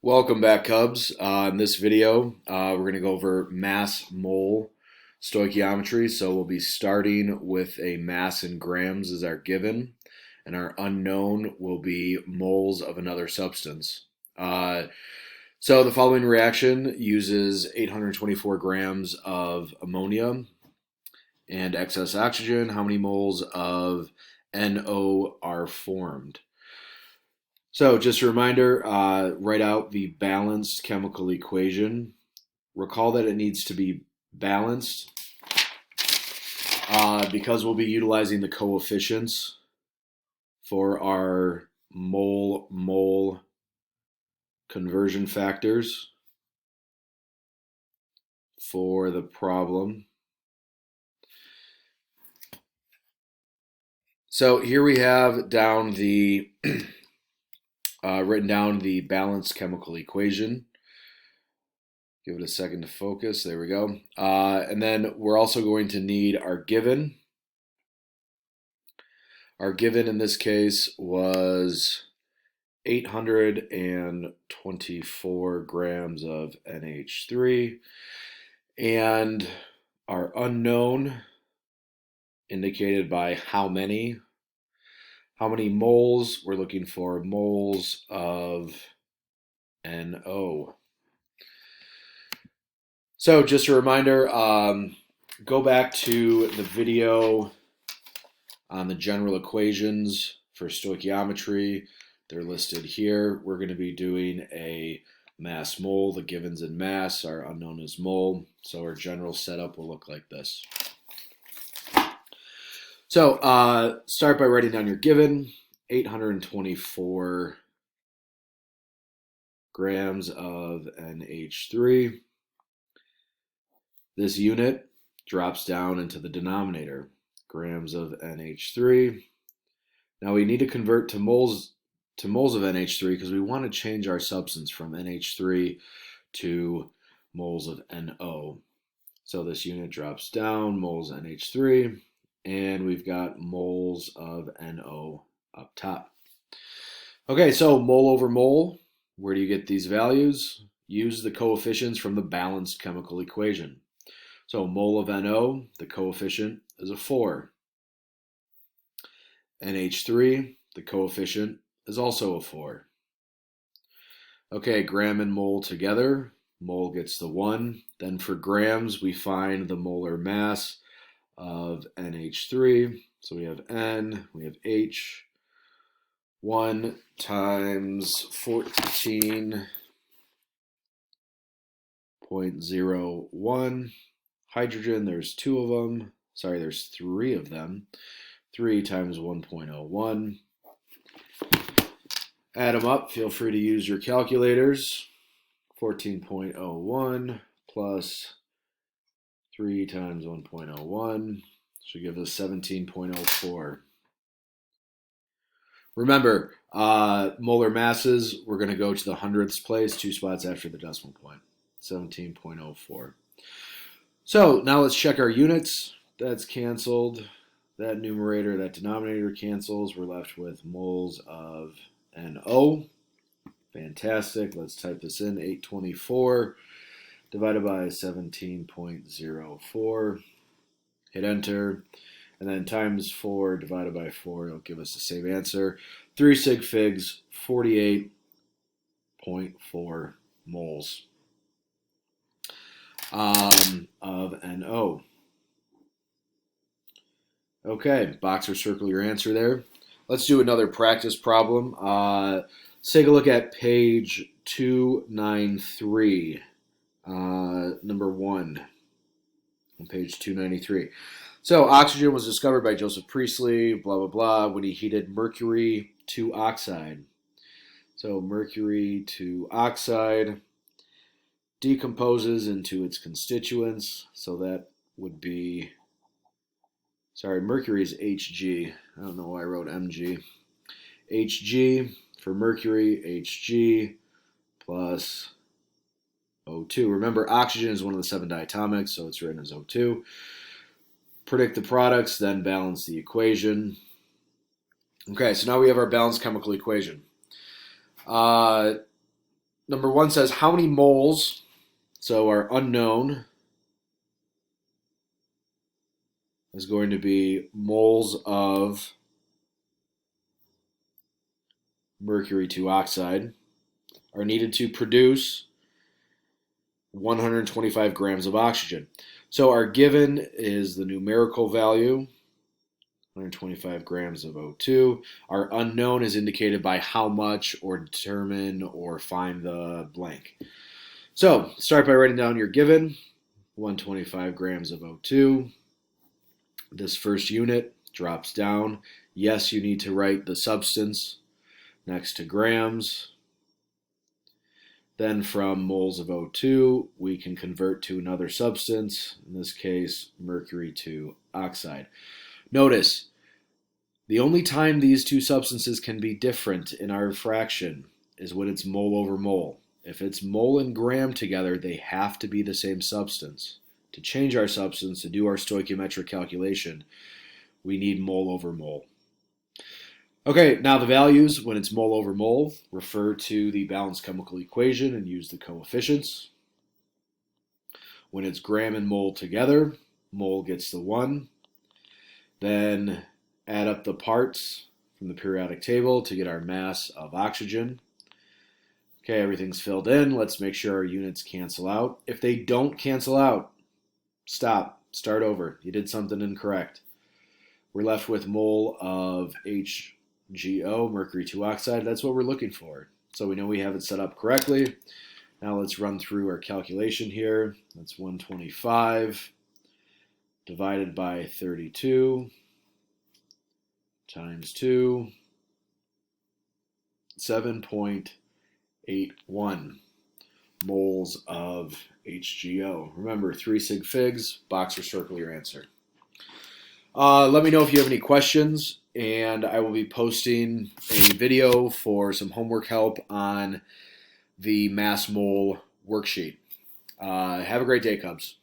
Welcome back, Cubs. In this video, we're going to go over mass mole stoichiometry. So we'll be starting with a mass in grams as our given, and our unknown will be moles of another substance. So the following reaction uses 824 grams of ammonia and excess oxygen. How many moles of NO are formed? So just a reminder, write out the balanced chemical equation. Recall that it needs to be balanced because we'll be utilizing the coefficients for our mole conversion factors for the problem. So here we have down the written down the balanced chemical equation. Give it a second to focus. There we go. And then we're also going to need our given. Our given in this case was 824 grams of NH3. And our unknown, indicated by how many moles. We're looking for moles of NO. So just a reminder, go back to the video on the general equations for stoichiometry. They're listed here. We're going to be doing a mass mole. The givens in mass, our unknown is mole. So our general setup will look like this. So start by writing down your given, 824 grams of NH3. This unit drops down into the denominator, grams of NH3. Now we need to convert to moles of NH3 because we want to change our substance from NH3 to moles of NO. So this unit drops down, moles NH3. And we've got moles of NO up top. Okay, so mole over mole, where do you get these values? Use the coefficients from the balanced chemical equation. So mole of NO, the coefficient is a 4. NH3, the coefficient is also a 4. Okay, gram and mole together, mole gets the 1. Then for grams, we find the molar mass of NH3. So we have N, we have H. 1 times 14.01. Hydrogen, there's 2 of them. Sorry, there's 3 of them. 3 times 1.01. Add them up. Feel free to use your calculators. 14.01 plus 3 times 1.01 should give us 17.04. Remember, molar masses, we're going to go to the hundredths place, 2 spots after the decimal point, 17.04. So now let's check our units. That's canceled. That numerator, that denominator cancels. We're left with moles of NO. Fantastic. Let's type this in, 824. Divided by 17.04, hit enter, and then times 4 divided by 4, it'll give us the same answer. 3 sig figs, 48.4 moles of NO. Okay, box or circle your answer there. Let's do another practice problem. Let's take a look at page 293. Number 1 on page 293. So oxygen was discovered by Joseph Priestley, blah, blah, blah, when he heated mercury to oxide. So mercury to oxide decomposes into its constituents. So that would be, sorry, mercury is Hg. I don't know why I wrote Mg. Hg for mercury, Hg plus O2. Remember, oxygen is one of the 7 diatomics, so it's written as O2. Predict the products, then balance the equation. Okay, so now we have our balanced chemical equation. Number 1 says how many moles, so our unknown is going to be moles of mercury 2 oxide, are needed to produce 125 grams of oxygen. So our given is the numerical value, 125 grams of O2. Our unknown is indicated by how much, or determine, or find the blank. So start by writing down your given, 125 grams of O2. This first unit drops down. Yes, you need to write the substance next to grams. Then from moles of O2, we can convert to another substance, in this case, mercury 2 oxide. Notice, the only time these two substances can be different in our fraction is when it's mole over mole. If it's mole and gram together, they have to be the same substance. To change our substance, to do our stoichiometric calculation, we need mole over mole. Okay, now the values, when it's mole over mole, refer to the balanced chemical equation and use the coefficients. When it's gram and mole together, mole gets the 1. Then add up the parts from the periodic table to get our mass of oxygen. Okay, everything's filled in. Let's make sure our units cancel out. If they don't cancel out, stop, start over. You did something incorrect. We're left with mole of HGO, mercury 2 oxide. That's what we're looking for. So we know we have it set up correctly. Now let's run through our calculation here. That's 125 divided by 32 times 2, 7.81 moles of HGO. Remember, 3 sig figs, box or circle your answer. Let me know if you have any questions, and I will be posting a video for some homework help on the mass mole worksheet. Have a great day, Cubs.